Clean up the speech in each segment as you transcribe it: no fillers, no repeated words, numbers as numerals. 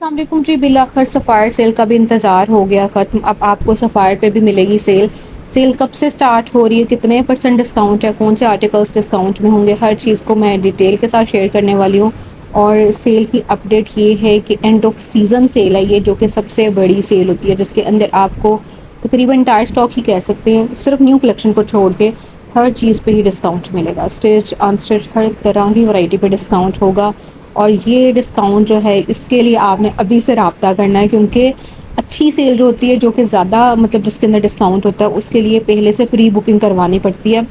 अस्सलाम वालेकुम जी। बिलाखिर sapphire cell का भी इंतज़ार हो गया ख़त्म। अब आपको सफ़ायर पे भी मिलेगी सेल। सेल कब से स्टार्ट हो रही है, कितने % डिस्काउंट है, कौन से आर्टिकल्स डिस्काउंट में होंगे, हर चीज़ को मैं डिटेल के साथ शेयर करने वाली हूँ। और सेल की अपडेट ये है कि एंड ऑफ सीज़न सेल है ये, जो कि सबसे बड़ी सेल होती है, जिसके अंदर आपको तकरीबन एंटायर स्टॉक ही कह सकते हैं, सिर्फ न्यू कलेक्शन को छोड़ के हर चीज़ पे ही डिस्काउंट मिलेगा। स्टिच अनस्टिच हर तरह की वैरायटी पे डिस्काउंट होगा। और ये डिस्काउंट जो है, इसके लिए आपने अभी से राब्ता करना है, क्योंकि अच्छी सेल जो होती है, जो कि ज़्यादा मतलब जिसके अंदर डिस्काउंट होता है, उसके लिए पहले से प्री बुकिंग करवानी पड़ती है।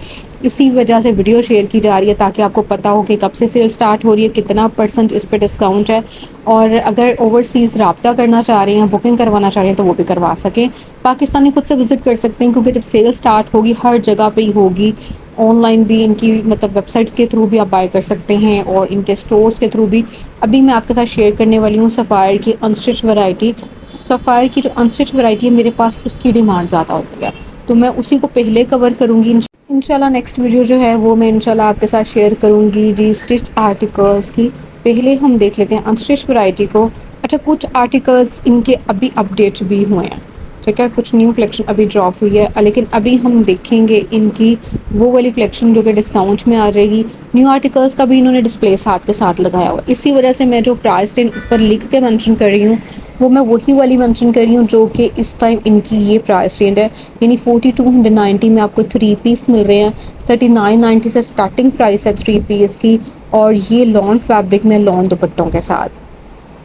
इसी वजह से वीडियो शेयर की जा रही है, ताकि आपको पता हो कि कब से सेल स्टार्ट हो रही है, कितना % इस पे डिस्काउंट है। और अगर ओवरसीज़ राब्ता करना चाह रहे हैं, बुकिंग करवाना चाह रहे हैं, तो वो भी करवा सकें। पाकिस्तानी खुद से विज़िट कर सकते हैं, क्योंकि जब सेल स्टार्ट होगी हर जगह पे ही होगी। ऑनलाइन भी इनकी मतलब वेबसाइट के थ्रू भी आप बाय कर सकते हैं, और इनके स्टोर्स के थ्रू भी। अभी मैं आपके साथ शेयर करने वाली हूँ सफ़ायर की अनस्टिच वैरायटी। सफ़ायर की जो अनस्टिच वैरायटी है मेरे पास, उसकी डिमांड ज़्यादा होती है, तो मैं उसी को पहले कवर करूँगी। इंशाल्लाह नेक्स्ट वीडियो जो है वो मैं इंशाल्लाह आपके साथ शेयर करूँगी जी, स्टिच आर्टिकल्स की। पहले हम देख लेते हैं अनस्टिच वैरायटी को। अच्छा, कुछ आर्टिकल्स इनके अभी अपडेट भी हुए हैं, ठीक है, कुछ न्यू कलेक्शन अभी ड्रॉप हुई है, लेकिन अभी हम देखेंगे इनकी वो वाली कलेक्शन जो कि डिस्काउंट में आ जाएगी। न्यू आर्टिकल्स का भी इन्होंने डिस्प्ले साथ के साथ लगाया हुआ है। इसी वजह से मैं जो प्राइस टेन ऊपर लिख के मेंशन कर रही हूँ, वो मैं वही वाली मेंशन कर रही हूँ जो कि इस टाइम इनकी ये प्राइस रेंज है। यानी 4290 में आपको 3 पीस मिल रहे हैं। 3990 से स्टार्टिंग प्राइस है 3 पीस की, और ये लॉन फैब्रिक में लॉन दुपट्टों के साथ।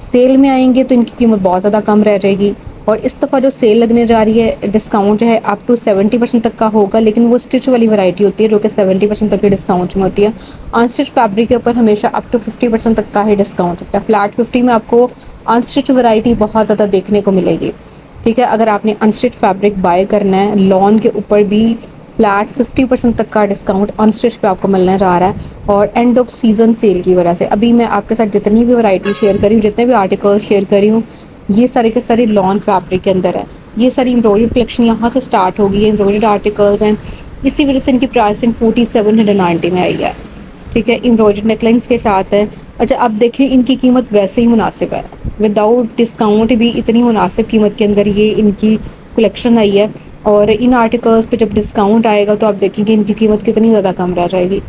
सेल में आएँगे तो इनकी कीमत बहुत ज़्यादा कम रह जाएगी। और इस दफ़ा जो सेल लगने जा रही है, डिस्काउंट जो है अप टू 70% तक का होगा, लेकिन वो स्टिच वाली वैरायटी होती है, जो कि 70% तक के डिस्काउंट में होती है। अनस्टिच फैब्रिक के ऊपर हमेशा अप टू 50% तक का ही डिस्काउंट होता है। फ्लैट 50 में आपको अनस्टिच वैरायटी बहुत ज़्यादा देखने को मिलेगी, ठीक है। अगर आपने अनस्टिच फैब्रिक बाय करना है, लॉन के ऊपर भी फ्लैट 50% तक का डिस्काउंट अनस्टिच पे आपको मिलने जा रहा है। और एंड ऑफ सीज़न सेल की वजह से अभी मैं आपके साथ जितनी भी वैरायटी शेयर करी हूँ, जितने भी आर्टिकल्स शेयर करी हूँ, ये सारे के सारे लॉन फैब्रिक के अंदर है। ये सारी एम्ब्रॉयडर्ड कलेक्शन यहाँ से स्टार्ट होगी, एम्ब्रॉयडर्ड आर्टिकल्स हैं। इसी वजह से इनकी प्राइस 4790 में आई है, ठीक है, एम्ब्रॉयडर्ड नेकलाइंस के साथ है। अच्छा, अब देखें इनकी कीमत वैसे ही मुनासिब है, विदाउट डिस्काउंट भी इतनी मुनासिब कीमत के अंदर ये इनकी कलेक्शन आई है। और इन आर्टिकल्स पे जब डिस्काउंट आएगा तो आप देखेंगे इनकी कीमत कितनी ज़्यादा कम रह जाएगी।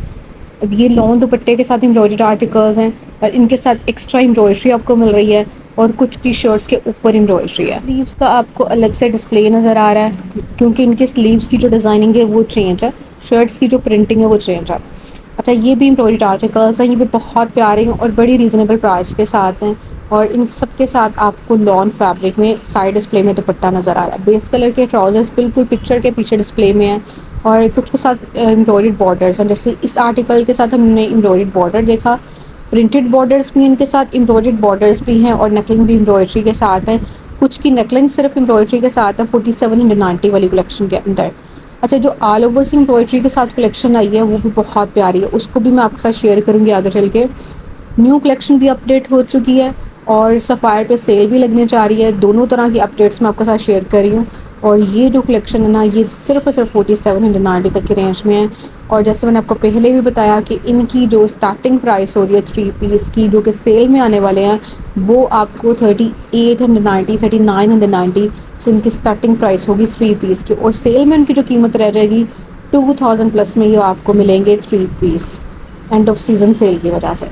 अब ये लॉन दुपट्टे के साथ एम्ब्रॉयडर्ड आर्टिकल्स हैं, और इनके साथ एक्स्ट्रा एम्ब्रॉयडरी आपको मिल रही है, और कुछ टी शर्ट्स के ऊपर एम्ब्रॉयडरी है। स्लीव्स का आपको अलग से डिस्प्ले नज़र आ रहा है, क्योंकि इनके स्लीव्स की जो डिज़ाइनिंग है वो चेंज है, शर्ट्स की जो प्रिंटिंग है वो चेंज है। अच्छा, ये भी एम्ब्रॉयडर्ड आर्टिकल्स हैं, ये भी बहुत प्यारे हैं और बड़ी रीज़नेबल प्राइस के साथ हैं। और इन सब के साथ आपको लॉन फैब्रिक में साइड डिस्प्ले में दुपट्टा नज़र आ रहा है। बेस कलर के ट्राउजर्स बिल्कुल पिक्चर के पीछे डिस्प्ले में हैं, और कुछ के साथ एम्ब्रॉयडर्ड बॉर्डर्स हैं। जैसे इस आर्टिकल के साथ हमने एम्ब्रॉयडर्ड बॉर्डर देखा, प्रिंटेड बॉर्डर्स भी इनके साथ, एम्ब्रॉयडर्ड बॉर्डर्स भी हैं, और नेकलाइन भी एम्ब्रॉयडरी के साथ है। कुछ की नेकलाइन सिर्फ एम्ब्रॉयडरी के साथ है 4790 वाली कलेक्शन के अंदर। अच्छा, जो ऑल ओवर से एम्ब्रॉयडरी के साथ कलेक्शन आई है वो भी बहुत प्यारी है, उसको भी मैं आपके साथ शेयर करूँगी आगे चल के। न्यू कलेक्शन भी अपडेट हो चुकी है, और सफ़ायर पे सेल भी लगने जा रही है। दोनों तरह की अपडेट्स मैं आपके साथ शेयर कर रही हूँ। और ये जो कलेक्शन है ना, ये सिर्फ और सिर्फ 4790 तक की रेंज में है। और जैसे मैंने आपको पहले भी बताया कि इनकी जो स्टार्टिंग प्राइस हो रही है 3 पीस की, जो कि सेल में आने वाले हैं, वो आपको 3890 3990 से इनकी स्टार्टिंग प्राइस होगी 3 पीस की। और सेल में इनकी जो कीमत रह जाएगी 2000 प्लस में ये आपको मिलेंगे 3 piece, end of season sale की वजह से।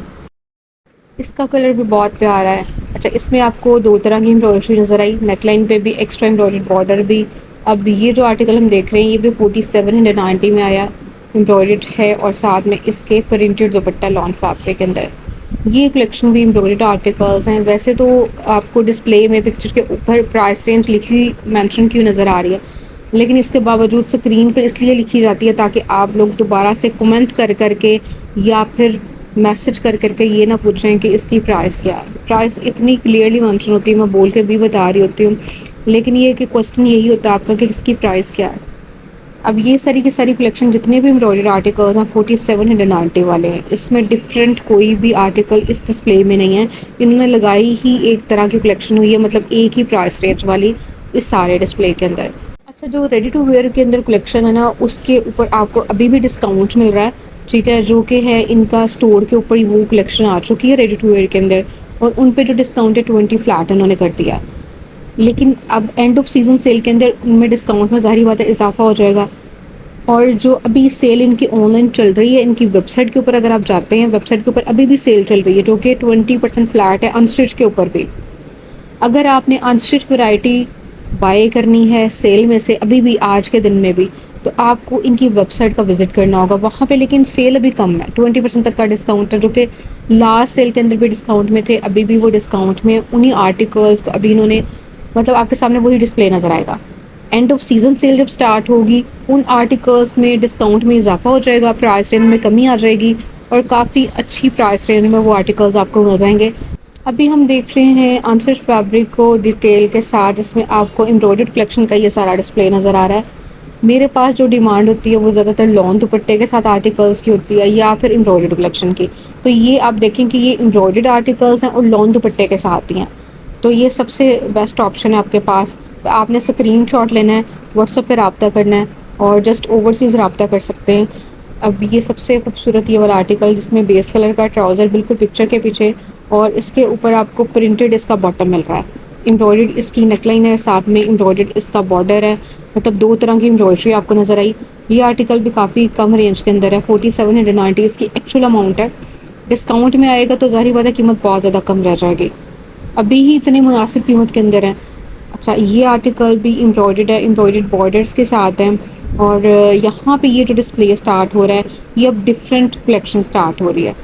इसका कलर भी बहुत प्यारा है। अच्छा, इसमें आपको दो तरह की एम्ब्रॉयडरी नज़र आई, नेकलाइन पे भी एक्स्ट्रा एम्ब्रॉयडर्ड बॉर्डर भी। अब ये जो आर्टिकल हम देख रहे हैं, ये भी 4790 में आया, एम्ब्रॉयडर्ड है, और साथ में इसके प्रिंटेड दुपट्टा लॉन फैब्रिक के अंदर। ये कलेक्शन भी एम्ब्रॉयडर्ड आर्टिकल्स हैं। वैसे तो आपको डिस्प्ले में पिक्चर के ऊपर प्राइस रेंज लिखी मेंशन क्यों नज़र आ रही है, लेकिन इसके बावजूद स्क्रीन पर इसलिए लिखी जाती है ताकि आप लोग दोबारा से कमेंट कर करके या फिर मैसेज कर करके ये ना पूछें कि इसकी प्राइस क्या है। प्राइस इतनी क्लियरली मेंशन होती है, मैं बोल के भी बता रही होती हूँ, लेकिन ये कि क्वेश्चन यही होता है आपका कि इसकी प्राइस क्या है। अब ये सारी की सारी कलेक्शन जितने भी एम्ब्रॉयडर्ड आर्टिकल्स हैं 4790 वाले हैं। इसमें डिफरेंट कोई भी आर्टिकल इस डिस्प्ले में नहीं है। इन्होंने लगाई ही एक तरह की कलेक्शन हुई है, मतलब एक ही प्राइस रेंज वाली इस सारे डिस्प्ले के अंदर। अच्छा, जो रेडी टू वेयर के अंदर कलेक्शन है ना, उसके ऊपर आपको अभी भी डिस्काउंट मिल रहा है, ठीक है, जो कि है इनका स्टोर के ऊपर ही वो कलेक्शन आ चुकी है रेडी टू वेयर के अंदर। और उन पे जो डिस्काउंट है 20 फ्लैट उन्होंने कर दिया। लेकिन अब एंड ऑफ सीज़न सेल के अंदर उनमें डिस्काउंट में ज़ाहिर बात है इजाफा हो जाएगा। और जो अभी सेल इनकी ऑनलाइन चल रही है, इनकी वेबसाइट के ऊपर अगर आप जाते हैं, वेबसाइट के ऊपर अभी भी सेल चल रही है जो कि 20% फ्लैट है अनस्टिच के ऊपर भी। अगर आपने अनस्टिच वैरायटी बाय करनी है सेल में से अभी भी आज के दिन में भी, तो आपको इनकी वेबसाइट का विज़िट करना होगा वहाँ पे। लेकिन सेल अभी कम है, 20% तक का डिस्काउंट है, जो कि लास्ट सेल के अंदर भी डिस्काउंट में थे, अभी भी वो डिस्काउंट में उन्हीं आर्टिकल्स को अभी इन्होंने, मतलब आपके सामने वही डिस्प्ले नज़र आएगा। एंड ऑफ सीज़न सेल जब स्टार्ट होगी, उन आर्टिकल्स में डिस्काउंट में इजाफा हो जाएगा, प्राइस रेंज में कमी आ जाएगी और काफ़ी अच्छी प्राइस रेंज में वो आर्टिकल्स आपको मिल जाएंगे। अभी हम देख रहे हैं अनस्टिच फैब्रिक को डिटेल के साथ, जिसमें आपको एम्ब्रॉयडर्ड कलेक्शन का ये सारा डिस्प्ले नज़र आ रहा है। मेरे पास जो डिमांड होती है वो ज़्यादातर लॉन दुपट्टे के साथ आर्टिकल्स की होती है या फिर एम्ब्रॉयडर्ड कलेक्शन की। तो ये आप देखें कि ये एम्ब्रॉयडर्ड आर्टिकल्स हैं और लॉन दुपट्टे के साथ आती हैं, तो ये सबसे बेस्ट ऑप्शन है आपके पास। तो आपने स्क्रीनशॉट लेना है, व्हाट्सएप पे रब्ता करना है और जस्ट ओवरसीज़ रब्ता कर सकते हैं। अब ये सबसे खूबसूरत ये वाला आर्टिकल जिसमें बेस कलर का ट्राउज़र बिल्कुल पिक्चर के पीछे और इसके ऊपर आपको प्रिंटेड इसका बॉटम मिल रहा है। एम्ब्रॉयडर्ड इसकी नेकलाइन है, साथ में एम्ब्रॉयडर्ड इसका बॉर्डर है, मतलब दो तरह की एम्ब्रॉयडरी आपको नज़र आई। ये आर्टिकल भी काफ़ी कम रेंज के अंदर है, 4790 इसकी एक्चुअल अमाउंट है। डिस्काउंट में आएगा तो ज़ाहिर बात है कीमत बहुत ज़्यादा कम रह जाएगी, अभी ही इतनी मुनासिब कीमत के अंदर है। अच्छा, ये आर्टिकल भी एम्ब्रॉयडर्ड है, एम्ब्रॉयडर्ड बॉर्डर्स के साथ है। और यहाँ पे ये जो डिस्प्ले स्टार्ट हो रहा है, ये अब डिफरेंट कलेक्शन स्टार्ट हो रही है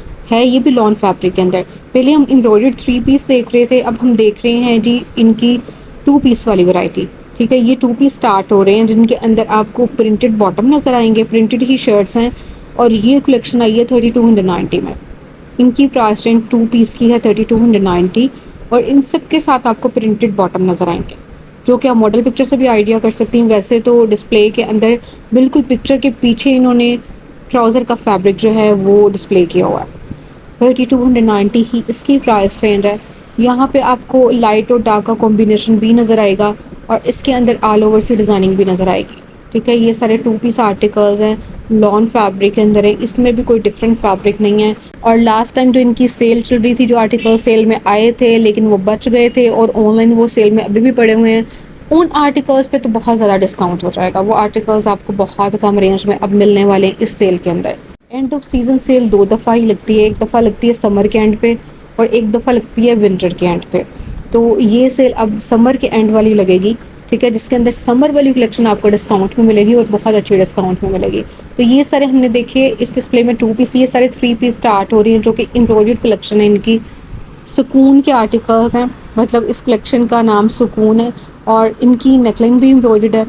ये भी लॉन फैब्रिक के अंदर। पहले हम एम्ब्रॉयडर्ड 3 पीस देख रहे थे, अब हम देख रहे हैं जी इनकी 2 पीस वाली वैरायटी। ठीक है, ये 2 पीस स्टार्ट हो रहे हैं जिनके अंदर आपको प्रिंटेड बॉटम नज़र आएंगे, प्रिंटेड ही शर्ट्स हैं। और ये कलेक्शन आई है 3290 में। इनकी प्राइस रेंज 2 पीस की है 3290 और इन सब के साथ आपको प्रिंटेड बॉटम नज़र आएंगे, जो कि आप मॉडल पिक्चर से भी आइडिया कर सकती हैं। वैसे तो डिस्प्ले के अंदर बिल्कुल पिक्चर के पीछे इन्होंने ट्राउज़र का फैब्रिक जो है वो डिस्प्ले किया हुआ है। 3290 ही इसकी प्राइस रेंज है। यहाँ पे आपको लाइट और डार्क का कॉम्बिनेशन भी नज़र आएगा और इसके अंदर ऑल ओवर से डिज़ाइनिंग भी नज़र आएगी। ठीक है, ये सारे 2 पीस आर्टिकल्स हैं, लॉन फैब्रिक के अंदर है, इसमें भी कोई डिफरेंट फैब्रिक नहीं है। और लास्ट टाइम जो इनकी सेल चल रही थी, जो आर्टिकल सेल में आए थे लेकिन वो बच गए थे और ऑनलाइन वो सेल में अभी भी पड़े हुए हैं, उन आर्टिकल्स पे तो बहुत ज़्यादा डिस्काउंट हो जाएगा। वो आर्टिकल्स आपको बहुत कम रेंज में अब मिलने वाले हैं इस सेल के अंदर। एंड ऑफ सीज़न सेल 2 दफ़ा ही लगती है, एक दफ़ा लगती है समर के एंड पे और एक दफ़ा लगती है विंटर के एंड पे। तो ये सेल अब समर के एंड वाली लगेगी। ठीक है, जिसके अंदर समर वाली कलेक्शन आपको डिस्काउंट में मिलेगी और बहुत अच्छी डिस्काउंट में मिलेगी। तो ये सारे हमने देखे इस डिस्प्ले में 2 पीस, ये सारे 3 पीस स्टार्ट हो रही हैं जो कि एम्ब्रॉयडर्ड कलेक्शन है इनकी। सुकून के आर्टिकल्स हैं, मतलब इस कलेक्शन का नाम सुकून है और इनकी नेकलाइन भी एम्ब्रॉयडर्ड है,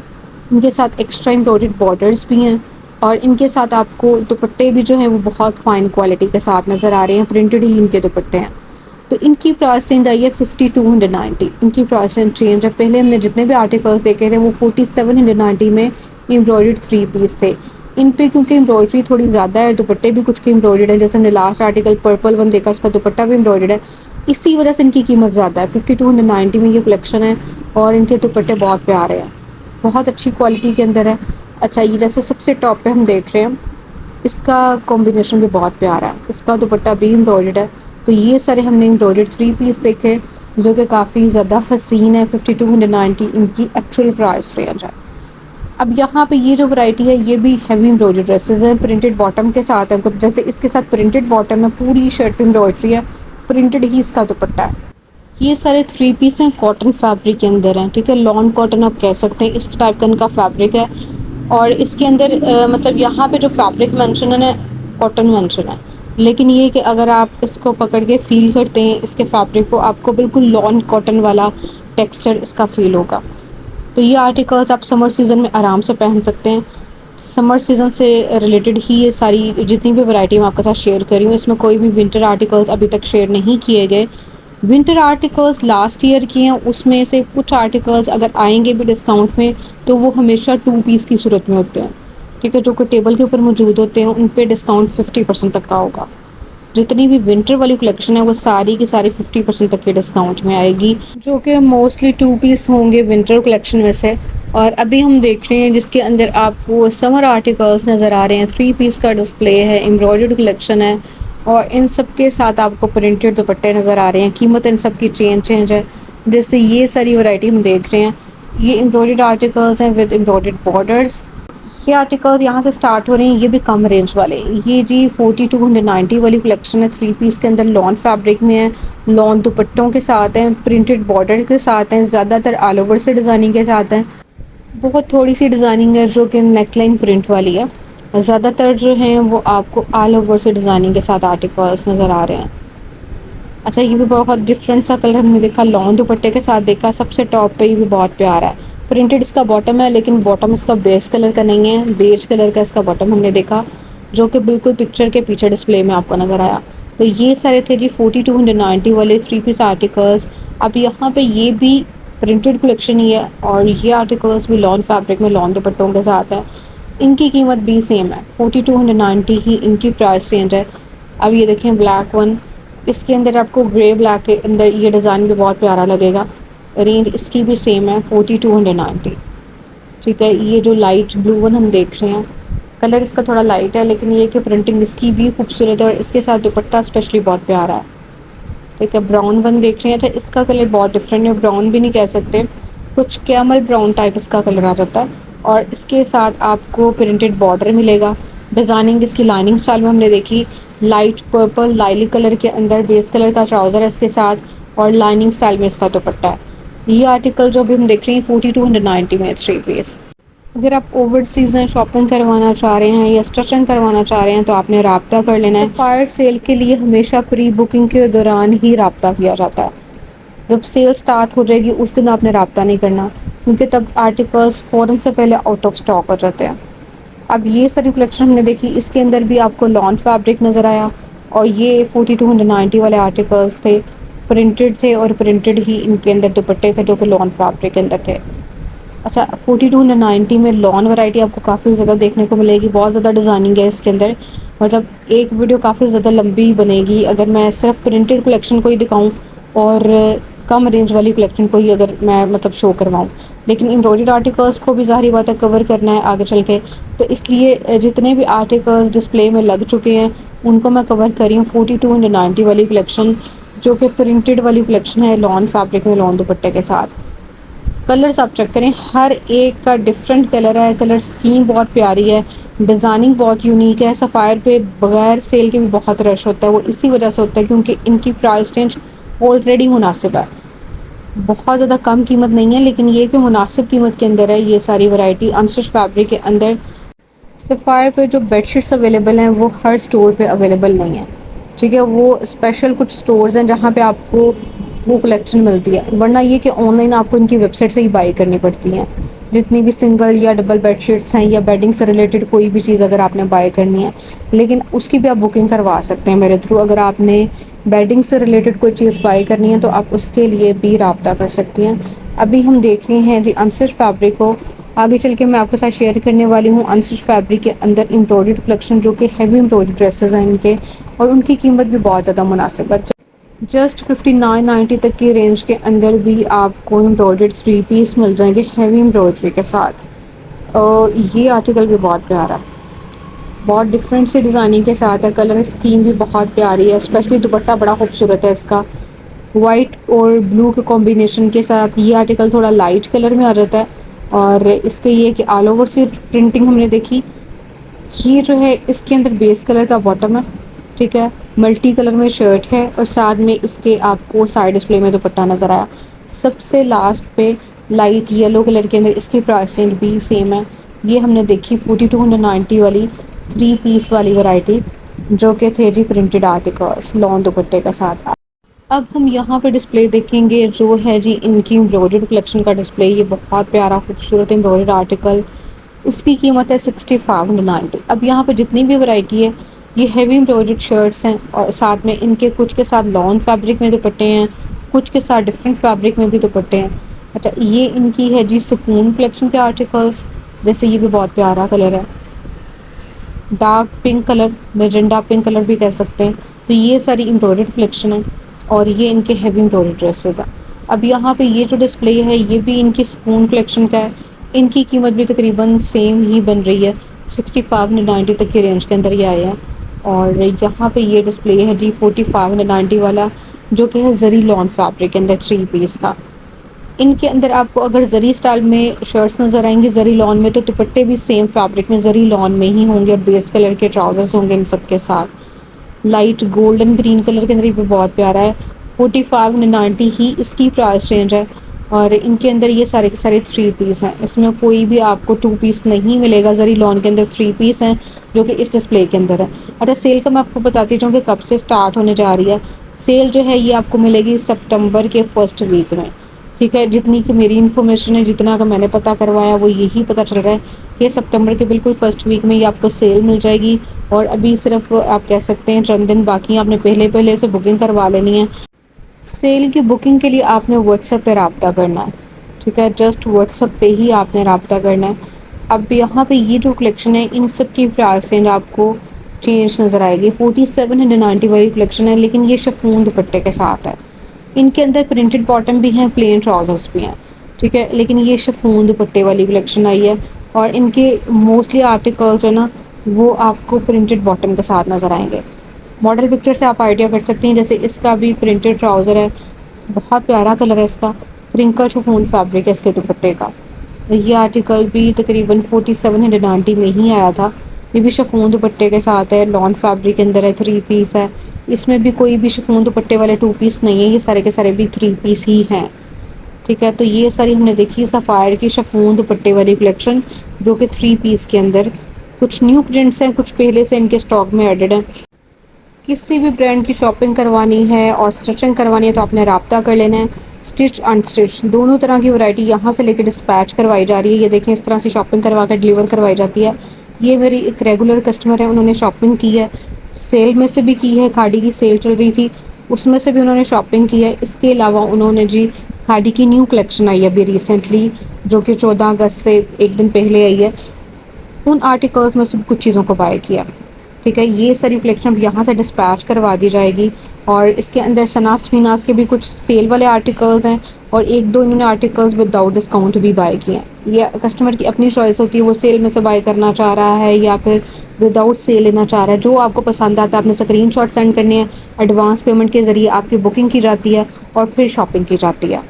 इनके साथ एक्स्ट्रा एम्ब्रॉयडर्ड बॉर्डर्स भी हैं और इनके साथ आपको दुपट्टे भी जो हैं वो बहुत फाइन क्वालिटी के साथ नज़र आ रहे हैं, प्रिंटेड ही इनके दुपट्टे हैं। तो इनकी प्राइस रेंज आई है 5290, इनकी प्राइस रेंज चेंज है। पहले हमने जितने भी आर्टिकल्स देखे थे वो 4790 में एम्ब्रॉयडर्ड 3 पीस थे। इन पे क्योंकि एम्ब्रॉयडरी थोड़ी ज़्यादा है, दुपट्टे भी कुछ के एम्ब्रॉयडर्ड है, जैसे हमने लास्ट आर्टिकल पर्पल वन देखा उसका दुपट्टा भी एम्ब्रॉयडर्ड है, इसी वजह से इनकी कीमत ज़्यादा है। 5290 में ये कलेक्शन है और इनके दुपट्टे बहुत प्यारे हैं, बहुत अच्छी क्वालिटी के अंदर है। अच्छा, ये जैसे सबसे टॉप पे हम देख रहे हैं, इसका कॉम्बिनेशन भी बहुत प्यारा है, इसका दुपट्टा भी एम्ब्रॉयडर्ड है। तो ये सारे हमने एम्ब्रॉयडर्ड 3 पीस देखे जो कि काफ़ी ज़्यादा हसीन है। 5290 इनकी एक्चुअल प्राइस रेंज है। अब यहाँ पे ये जो वैरायटी है ये भी हैवी एम्ब्रॉयडर्ड ड्रेसेस हैं, प्रिंटेड बॉटम के साथ है। कुछ जैसे इसके साथ प्रिंटेड बॉटम है, पूरी शर्ट पे एम्ब्रॉयडरी है, प्रिंटेड ही इसका दुपट्टा है। ये सारे 3 पीस हैं, कॉटन फैब्रिक के अंदर हैं। ठीक है, लॉन कॉटन आप कह सकते हैं, इस टाइप का इनका फैब्रिक है। और इसके अंदर मतलब यहाँ पे जो फैब्रिक मेंशन है ना, कॉटन मेंशन है, लेकिन ये कि अगर आप इसको पकड़ के फील करते हैं इसके फैब्रिक को, आपको बिल्कुल लॉन कॉटन वाला टेक्सचर इसका फील होगा। तो ये आर्टिकल्स आप समर सीज़न में आराम से पहन सकते हैं। समर सीज़न से रिलेटेड ही ये सारी जितनी भी वैरायटी मैं आपके साथ शेयर कर रही हूँ, इसमें कोई भी विंटर आर्टिकल्स अभी तक शेयर नहीं किए गए। विंटर आर्टिकल्स लास्ट ईयर के हैं, उसमें से कुछ आर्टिकल्स अगर आएंगे भी डिस्काउंट में तो वो हमेशा 2 पीस की सूरत में होते हैं। ठीक है, जो कि टेबल के ऊपर मौजूद होते हैं उन पे डिस्काउंट 50% तक का होगा। जितनी भी विंटर वाली कलेक्शन है वो सारी की सारी 50% तक के डिस्काउंट में आएगी, जो कि मोस्टली 2 पीस होंगे विंटर कलेक्शन में से। और अभी हम देख रहे हैं जिसके अंदर आपको समर आर्टिकल्स नज़र आ रहे हैं, 3 पीस का डिस्प्ले है, एम्ब्रॉयडर्ड कलेक्शन है और इन सब के साथ आपको प्रिंटेड दुपट्टे नज़र आ रहे हैं। कीमत इन सब की चेंज है। जैसे ये सारी वैरायटी हम देख रहे हैं, ये एम्ब्रॉयडर्ड आर्टिकल्स हैं विद एम्ब्रॉयडर्ड बॉर्डर्स। ये आर्टिकल्स यहाँ से स्टार्ट हो रहे हैं, ये भी कम रेंज वाले। ये जी 4290 वाली कलेक्शन है, 3 पीस के अंदर लॉन फैब्रिक में है, लॉन दुपट्टों के साथ हैं, प्रिंटेड बॉर्डर के साथ हैं, ज़्यादातर ऑल ओवर से डिज़ाइनिंग के साथ हैं। बहुत थोड़ी सी डिज़ाइनिंग है जो कि नेकलाइन प्रिंट वाली है। ज़्यादातर जो हैं वो आपको ऑल ओवर से डिज़ाइनिंग के साथ आर्टिकल्स नज़र आ रहे हैं। अच्छा, ये भी बहुत डिफरेंट सा कलर हमने देखा, लॉन दुपट्टे के साथ देखा सबसे टॉप पे। ये भी बहुत प्यारा है, प्रिंटेड इसका बॉटम है, लेकिन बॉटम इसका बेस कलर का नहीं है, बेज कलर का इसका बॉटम हमने देखा, जो कि बिल्कुल पिक्चर के पीछे डिस्प्ले में आपको नज़र आया। तो ये सारे थे जी 4290 वाले 3 पीस आर्टिकल्स। अब यहाँ पे ये भी प्रिंटेड कलेक्शन ही है, और ये आर्टिकल्स भी लॉन फैब्रिक में लॉन दुपट्टों के साथ है। इनकी कीमत भी सेम है, 4290 ही इनकी प्राइस रेंज है। अब ये देखें ब्लैक वन, इसके अंदर आपको ग्रे ब्लैक के अंदर ये डिज़ाइन भी बहुत प्यारा लगेगा। रेंज इसकी भी सेम है, 4290। ठीक है, ये जो लाइट ब्लू वन हम देख रहे हैं, कलर इसका थोड़ा लाइट है, लेकिन ये कि प्रिंटिंग इसकी भी खूबसूरत है, और इसके साथ दुपट्टा स्पेशली बहुत प्यारा है। ठीक है, ब्राउन वन देख रहे हैं। अच्छा, इसका कलर बहुत डिफरेंट है, ब्राउन भी नहीं कह सकते, कुछ कैमल ब्राउन टाइप इसका कलर आ जाता है, और इसके साथ आपको प्रिंटेड बॉर्डर मिलेगा। डिज़ाइनिंग इसकी लाइनिंग स्टाइल में हमने देखी, लाइट पर्पल लाइलिक कलर के अंदर बेस कलर का ट्राउज़र है इसके साथ, और लाइनिंग स्टाइल में इसका दुपट्टा है। ये आर्टिकल जो भी हम देख रहे हैं 4290 में 3 पीस। अगर आप ओवरसीज़ में शॉपिंग करवाना चाह रहे हैं या स्टिचिंग करवाना चाह रहे हैं तो आपने राब्ता कर लेना है। फायर सेल के लिए हमेशा प्री बुकिंग के दौरान ही राब्ता किया जाता है। जब सेल स्टार्ट हो जाएगी उस दिन आपने राब्ता नहीं करना, क्योंकि तब आर्टिकल्स फ़ौरन से पहले आउट ऑफ स्टॉक हो जाते हैं। अब ये सारी कलेक्शन हमने देखी, इसके अंदर भी आपको लॉन फैब्रिक नज़र आया, और ये 4290 वाले आर्टिकल्स थे, प्रिंटेड थे, और प्रिंटेड ही इनके अंदर दुपट्टे थे जो कि लॉन फैब्रिक के अंदर थे। अच्छा, 4290 में लॉन वैरायटी आपको काफ़ी ज़्यादा देखने को मिलेगी, बहुत ज़्यादा डिज़ाइनिंग है इसके अंदर। मतलब एक वीडियो काफ़ी ज़्यादा लंबी बनेगी अगर मैं सिर्फ प्रिंटेड कलेक्शन को ही दिखाऊं, और कम रेंज वाली कलेक्शन को ही अगर मैं मतलब शो करवाऊं। लेकिन एम्ब्रॉयडर्ड आर्टिकल्स को भी ज़ाहिर बात है कवर करना है आगे चल के, तो इसलिए जितने भी आर्टिकल्स डिस्प्ले में लग चुके हैं उनको मैं कवर कर रही हूँ। 4290 वाली कलेक्शन जो कि प्रिंटेड वाली कलेक्शन है, लॉन फैब्रिक में लॉन दुपट्टे के साथ। कलर्स आप चेक करें, हर एक का डिफरेंट कलर है, कलर स्कीम बहुत प्यारी है, डिज़ाइनिंग बहुत यूनिक है। सफ़ायर पे बगैर सेल के भी बहुत रश होता है, वो इसी वजह से होता है क्योंकि इनकी प्राइस रेंज ऑलरेडी मुनासिब है। बहुत ज़्यादा कम कीमत नहीं है, लेकिन ये कि मुनासिब कीमत के अंदर है ये सारी वैरायटी अनस्टिच फैब्रिक के अंदर। सफ़ायर पे जो बेडशीट्स अवेलेबल हैं वो हर स्टोर पे अवेलेबल नहीं है। ठीक है, वो स्पेशल कुछ स्टोर्स हैं जहाँ पे आपको वो कलेक्शन मिलती है, वरना ये कि ऑनलाइन आपको इनकी वेबसाइट से ही बाई करनी पड़ती हैं। जितनी भी सिंगल या डबल बेडशीट्स हैं या बेडिंग से रिलेटेड कोई भी चीज़ अगर आपने बाई करनी है, लेकिन उसकी भी आप बुकिंग करवा सकते हैं मेरे थ्रू। अगर आपने बेडिंग से रिलेटेड कोई चीज़ बाई करनी है तो आप उसके लिए भी रब्ता कर सकती हैं। अभी हम देख रहे हैं जी अनस्टिच फैब्रिक को, आगे चल के मैं आपके साथ शेयर करने वाली हूँ अनस्टिच फैब्रिक के अंदर एम्ब्रॉयडर्ड कलेक्शन जो कि हैवी एम्ब्रॉयडर्ड ड्रेसेस हैं इनके, और उनकी कीमत भी बहुत ज़्यादा मुनासिब है। जस्ट 5990 तक की रेंज के अंदर भी आपको एम्ब्रॉयडर्ड 3 पीस मिल जाएंगे हैवी एम्ब्रॉयडरी के साथ। और ये आर्टिकल भी बहुत प्यारा है, बहुत डिफरेंट सी डिज़ाइनिंग के साथ है, कलर स्कीम भी बहुत प्यारी है, स्पेशली दुपट्टा बड़ा खूबसूरत है इसका, वाइट और ब्लू के कॉम्बिनेशन के साथ। ये आर्टिकल थोड़ा लाइट कलर में आ जाता है, और इसके ये कि ऑल ओवर से प्रिंटिंग हमने देखी। ये जो है इसके अंदर बेस कलर का बॉटम है, ठीक है, मल्टी कलर में शर्ट है, और साथ में इसके आपको साइड डिस्प्ले में दुपट्टा नज़र आया। सबसे लास्ट पे लाइट येलो कलर के अंदर इसकी प्राइस रेंज भी सेम है। ये हमने देखी 4290 वाली 3 पीस वाली वैरायटी जो कि थे जी प्रिंटेड आर्टिकल्स लॉन दुपट्टे के साथ। अब हम यहाँ पे डिस्प्ले देखेंगे जो है जी इनकी एम्ब्रॉयडर्ड कलेक्शन का डिस्प्ले। ये बहुत प्यारा खूबसूरत एम्ब्रॉयडर्ड आर्टिकल, इसकी कीमत है 6590। अब यहाँ पे जितनी भी वैरायटी है ये हैवी एम्ब्रॉयडर्ड शर्ट्स हैं, और साथ में इनके कुछ के साथ लॉन फैब्रिक में दुपट्टे हैं, कुछ के साथ डिफरेंट फैब्रिक में भी दुपट्टे हैं। अच्छा, ये इनकी है जी सुकून कलेक्शन के आर्टिकल्स, जैसे ये भी बहुत प्यारा कलर है, dark pink colour, magenta pink colour भी कह सकते हैं। तो ये सारी एम्ब्रॉयडर्ड कलेक्शन है, और ये इनके हैवी एम्ब्रॉयडर्ड ड्रेसेस हैं। अब यहाँ पे ये जो डिस्प्ले है ये भी इनकी सुकून कलेक्शन का है, इनकी कीमत भी तकरीबन सेम ही बन रही है, 6590 तक की रेंज के अंदर ये आए हैं। और यहाँ पे ये डिस्प्ले है जी 4590 वाला, जो कि है ज़री लॉन फैब्रिक के अंदर 3 पीस का। इनके अंदर आपको अगर ज़री स्टाइल में शर्ट्स नज़र आएंगी ज़री लॉन में, तो दुपट्टे भी सेम फैब्रिक में ज़री लॉन में ही होंगे और बेस कलर के ट्राउजर्स होंगे इन सब के साथ। लाइट गोल्डन ग्रीन कलर के अंदर ये भी बहुत प्यारा है। 4590 ही इसकी प्राइस रेंज है। और इनके अंदर ये सारे के सारे 3 पीस हैं, इसमें कोई भी आपको 2 पीस नहीं मिलेगा। ज़री लॉन के अंदर 3 पीस हैं जो कि इस डिस्प्ले के अंदर है। अच्छा, सेल का मैं आपको बताती जाऊँ कि कब से स्टार्ट होने जा रही है। सेल जो है ये आपको मिलेगी सितंबर के फर्स्ट वीक में, ठीक है। जितनी कि मेरी इन्फॉर्मेशन है, जितना का मैंने पता करवाया, वो यही पता चल रहा है कि सितंबर के बिल्कुल फर्स्ट वीक में ये आपको सेल मिल जाएगी। और अभी सिर्फ आप कह सकते हैं चंद दिन बाकी हैं, आपने पहले पहले से बुकिंग करवा लेनी है। सेल की बुकिंग के लिए आपने व्हाट्सएप पे रब्ता करना है, ठीक है। जस्ट व्हाट्सएप पे ही आपने रब्ता करना है। अब यहाँ पे ये जो कलेक्शन है, इन सब की प्राइस रेंज आपको चेंज नज़र आएगी। 4790 वाली कलेक्शन है, लेकिन ये शिफॉन दुपट्टे के साथ है। इनके अंदर प्रिंटेड बॉटम भी हैं, प्लेन ट्राउजर्स भी हैं, ठीक है। लेकिन ये शिफॉन दुपट्टे वाली कलेक्शन आई है और इनके मोस्टली आर्टिकल्स है ना, वो आपको प्रिंटेड बॉटम के साथ नज़र आएंगे। मॉडल पिक्चर से आप आइडिया कर सकते हैं। जैसे इसका भी प्रिंटेड ट्राउज़र है, बहुत प्यारा कलर है इसका, क्रिंकल शिफॉन फैब्रिक है इसके दुपट्टे का। ये आर्टिकल भी तकरीबन 4790 में ही आया था। ये भी शिफॉन दुपट्टे के साथ है, लॉन फैब्रिक के अंदर है, 3 पीस है। इसमें भी कोई भी शिफॉन दुपट्टे वाले 2 पीस नहीं है, ये सारे के सारे भी 3 पीस ही हैं, ठीक है। तो ये सारी हमने देखी सफ़ायर की शिफॉन दुपट्टे वाली कलेक्शन, जो कि 3 पीस के अंदर कुछ न्यू प्रिंट्स हैं, कुछ पहले से इनके स्टॉक में एडेड हैं। किसी भी ब्रांड की शॉपिंग करवानी है और स्टिचिंग करवानी है तो आपने रब्ता कर लेना है। स्टिच अनस्टिच दोनों तरह की वैरायटी यहाँ से लेकर डिस्पैच करवाई जा रही है। ये देखें, इस तरह से शॉपिंग करवा कर डिलीवर करवाई जाती है। ये मेरी एक रेगुलर कस्टमर है, उन्होंने शॉपिंग की है, सेल में से भी की है, खाड़ी की सेल चल रही थी उसमें से भी उन्होंने शॉपिंग की है। इसके अलावा उन्होंने जी खाड़ी की न्यू कलेक्शन आई है अभी रिसेंटली, जो कि 14 अगस्त से एक दिन पहले आई है, उन आर्टिकल्स में से कुछ चीज़ों को बाय किया, ठीक है। ये सारी कलेक्शन अब यहाँ से डिस्पैच करवा दी जाएगी। और इसके अंदर सनास फिनास के भी कुछ सेल वाले आर्टिकल्स हैं और एक दो इन्होंने आर्टिकल्स विदाउट डिस्काउंट भी बाय किए हैं। ये कस्टमर की अपनी चॉइस होती है, वो सेल में से बाय करना चाह रहा है या फिर विदाउट सेल लेना चाह रहा है। जो आपको पसंद आता है आपने स्क्रीनशॉट सेंड करने हैं, एडवांस पेमेंट के ज़रिए आपकी बुकिंग की जाती है और फिर शॉपिंग की जाती है।